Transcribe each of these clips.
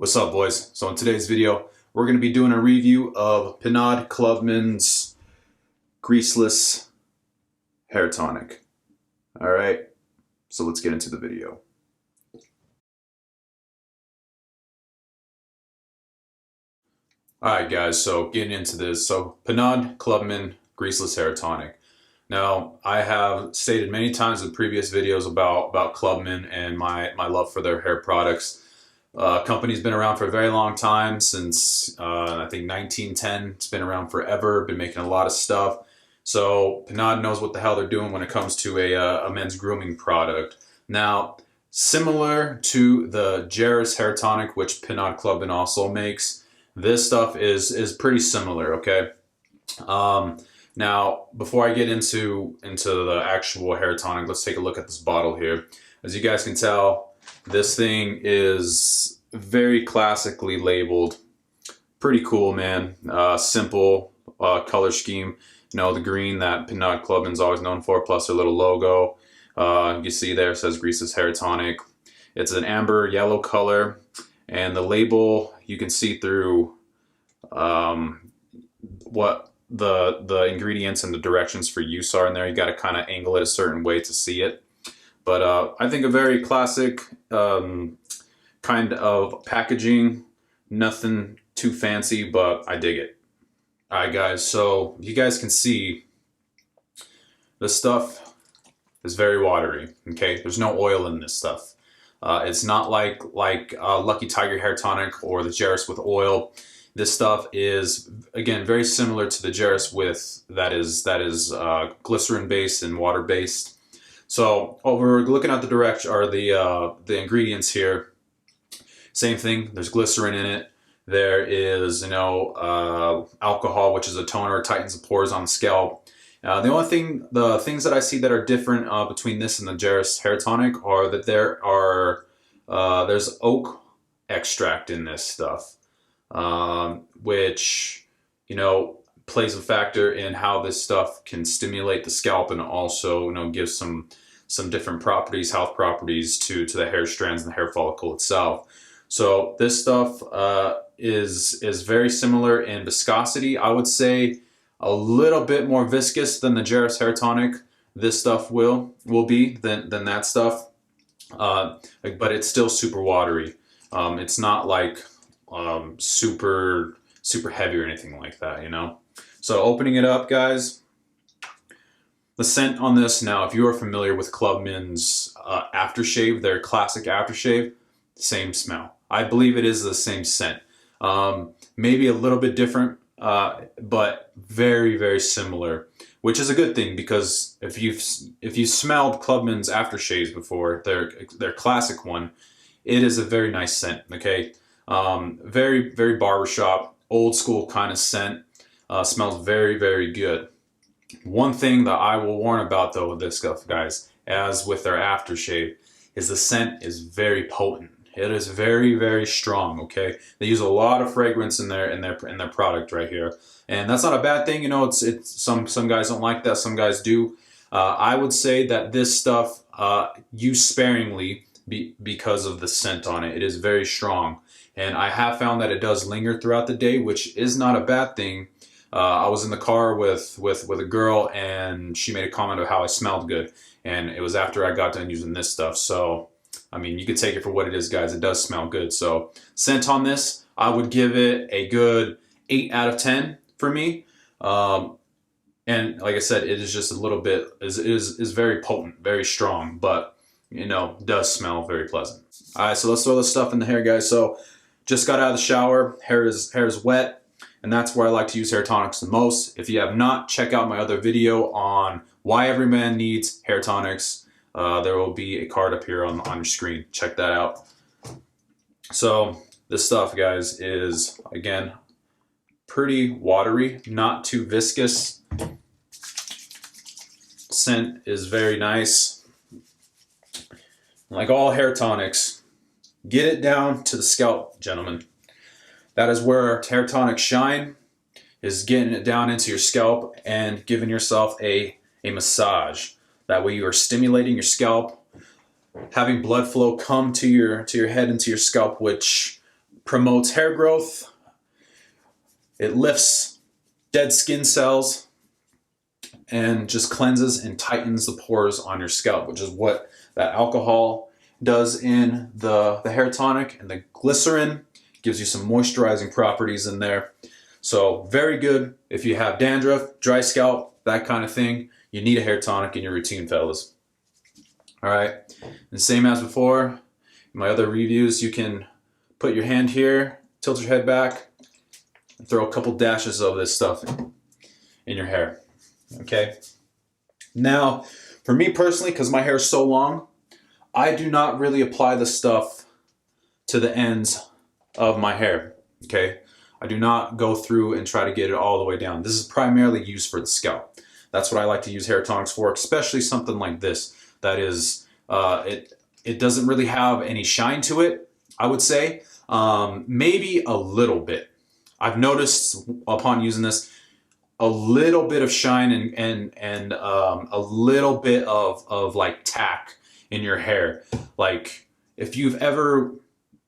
What's up, boys? So in today's video, we're going to be doing a review of Clubman's Greaseless Hair Tonic. Alright, so let's get into the video. Alright guys, so getting into this. So Clubman Greaseless Hair Tonic. Now, I have stated many times in previous videos about Clubman and my love for their hair products. Company's been around for a very long time, since I think 1910. It's been around forever, been making a lot of stuff. So Tonic knows what the hell they're doing when it comes to a men's grooming product. Now, similar to the Jarris Hair Tonic, which Clubman also makes, this stuff is pretty similar, okay? Now, before I get into the actual hair tonic, let's take a look at this bottle here. As you guys can tell, this thing is very classically labeled. Pretty cool, man. Simple color scheme. You know, the green that Clubman's always known for, plus their little logo. You see there, it says Greaseless Hair Tonic. It's an amber yellow color, and the label, you can see through what the ingredients and the directions for use are in there. You got to kind of angle it a certain way to see it. But I think a very classic kind of packaging. Nothing too fancy, but I dig it. Alright guys, so you guys can see this stuff is very watery. Okay, there's no oil in this stuff. It's not like Lucky Tiger Hair Tonic or the Jarris with oil. This stuff is, again, very similar to the Jarris with that is glycerin based and water based. So over looking at the direction or the ingredients here, same thing. There's glycerin in it. There is alcohol, which is a toner, it tightens the pores on the scalp. The things that I see that are different between this and the Jarris Hair Tonic are that there's oak extract in this stuff. Which, plays a factor in how this stuff can stimulate the scalp and also, give some different properties, health properties to the hair strands and the hair follicle itself. So this stuff is very similar in viscosity. I would say a little bit more viscous than the Jarris Hair Tonic. This stuff will be than that stuff, but it's still super watery. It's not like super heavy or anything like that, So opening it up, guys, the scent on this, now if you are familiar with Clubman's aftershave, their classic aftershave, same smell. I believe it is the same scent. Maybe a little bit different, but very similar, which is a good thing, because if you've smelled Clubman's aftershaves before, their classic one, it is a very nice scent, okay? Very barbershop, old school kind of scent. Smells very good. One thing that I will warn about though with this stuff, guys, as with their aftershave, is the scent is very potent. It is very strong. Okay, they use a lot of fragrance in their product right here, and that's not a bad thing. It's some guys don't like that, some guys do. I would say that this stuff use sparingly because of the scent on it. It is very strong. And I have found that it does linger throughout the day, which is not a bad thing. I was in the car with a girl, and she made a comment of how I smelled good. And it was after I got done using this stuff. So, I mean, you can take it for what it is, guys. It does smell good. So, scent on this, I would give it a good 8 out of 10 for me. And like I said, it is just a little bit, is very potent, very strong, but, does smell very pleasant. All right, so let's throw this stuff in the hair, guys. So, just got out of the shower, hair is wet, and that's where I like to use hair tonics the most. If you have not, check out my other video on why every man needs hair tonics. There will be a card up here on your screen. Check that out. So this stuff, guys, is, again, pretty watery, not too viscous. Scent is very nice. Like all hair tonics, get it down to the scalp, gentlemen. That is where hair tonics shine, is getting it down into your scalp and giving yourself a massage. That way you are stimulating your scalp, having blood flow come to your head and to your scalp, which promotes hair growth. It lifts dead skin cells and just cleanses and tightens the pores on your scalp, which is what that alcohol does in the hair tonic. And the glycerin gives you some moisturizing properties in there. So very good if you have dandruff, dry scalp, that kind of thing. You need a hair tonic in your routine, fellas. All right, and same as before, in my other reviews, you can put your hand here, tilt your head back, and throw a couple dashes of this stuff in your hair. Okay. Now, for me personally, because my hair is so long, I do not really apply the stuff to the ends of my hair. Okay. I do not go through and try to get it all the way down. This is primarily used for the scalp. That's what I like to use hair tonics for, especially something like this. That is, it doesn't really have any shine to it, I would say. Maybe a little bit. I've noticed upon using this, a little bit of shine and a little bit of like tack in your hair. Like if you've ever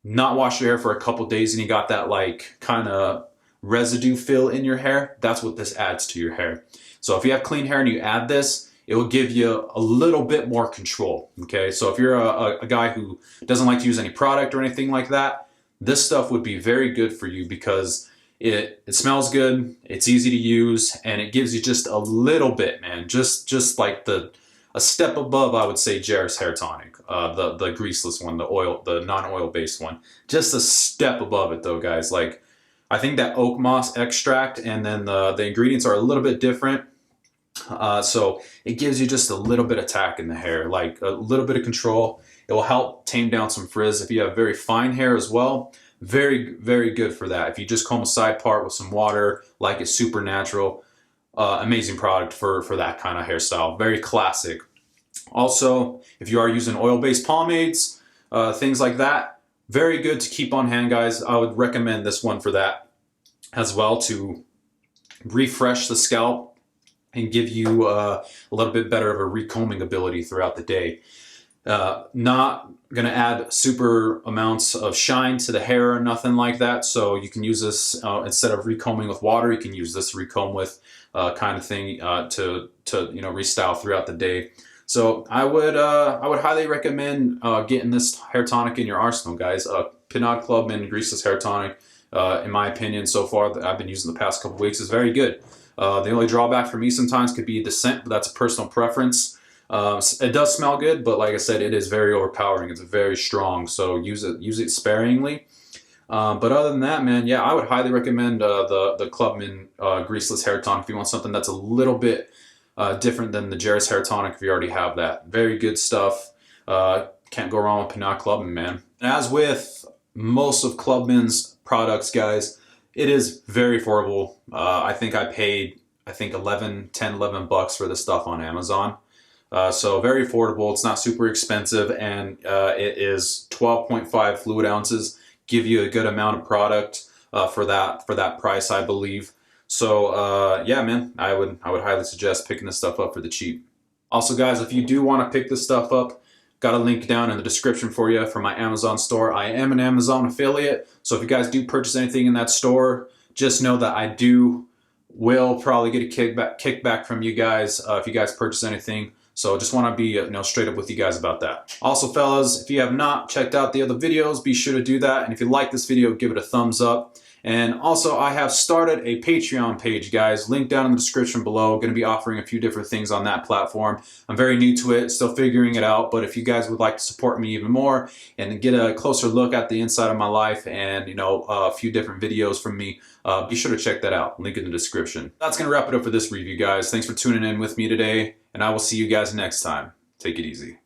not washed your hair for a couple days and you got that like kind of residue feel in your hair, that's what this adds to your hair. So if you have clean hair and you add this, it will give you a little bit more control. Okay, so if you're a guy who doesn't like to use any product or anything like that, this stuff would be very good for you because it smells good, it's easy to use, and it gives you just a little bit, man. Just like a step above, I would say, Jarrett's hair tonic, the greaseless one, the non-oil based one. Just a step above it, though, guys. Like I think that oak moss extract, and then the ingredients are a little bit different. So it gives you just a little bit of tack in the hair, like a little bit of control. It will help tame down some frizz. If you have very fine hair as well, very, very good for that. If you just comb a side part with some water, like it's super natural, amazing product for that kind of hairstyle. Very classic. Also, if you are using oil-based pomades, things like that, very good to keep on hand, guys. I would recommend this one for that as well, to refresh the scalp and give you a little bit better of a recombing ability throughout the day. Not going to add super amounts of shine to the hair or nothing like that. So you can use this instead of recombing with water. You can use this to recomb with kind of thing to restyle throughout the day. So I would highly recommend getting this hair tonic in your arsenal, guys. Pinot Clubman Greaseless hair tonic, in my opinion, so far that I've been using the past couple weeks, is very good. The only drawback for me sometimes could be the scent, but that's a personal preference. It does smell good, but like I said, it is very overpowering. It's very strong, so use it sparingly. But other than that, man, yeah, I would highly recommend the Clubman Greaseless hair tonic if you want something that's a little bit different than the Jarrett's hair tonic if you already have that. Very good stuff. Can't go wrong with Pinot Clubman, man. And as with most of Clubman's products, guys, it is very affordable. I think I paid, 10, 11 bucks for this stuff on Amazon. So very affordable. It's not super expensive, and it is 12.5 fluid ounces. Give you a good amount of product for that price, I believe. So yeah, man, I would highly suggest picking this stuff up for the cheap. Also, guys, if you do want to pick this stuff up, got a link down in the description for you for my Amazon store. I am an Amazon affiliate, so if you guys do purchase anything in that store, just know that I will probably get a kickback from you guys if you guys purchase anything. So just want to be straight up with you guys about that. Also, fellas, if you have not checked out the other videos, be sure to do that. And if you like this video, give it a thumbs up. And also, I have started a Patreon page, guys. Link down in the description below. Going to be offering a few different things on that platform. I'm very new to it, still figuring it out. But if you guys would like to support me even more and get a closer look at the inside of my life and a few different videos from me, be sure to check that out. Link in the description. That's going to wrap it up for this review, guys. Thanks for tuning in with me today, and I will see you guys next time. Take it easy.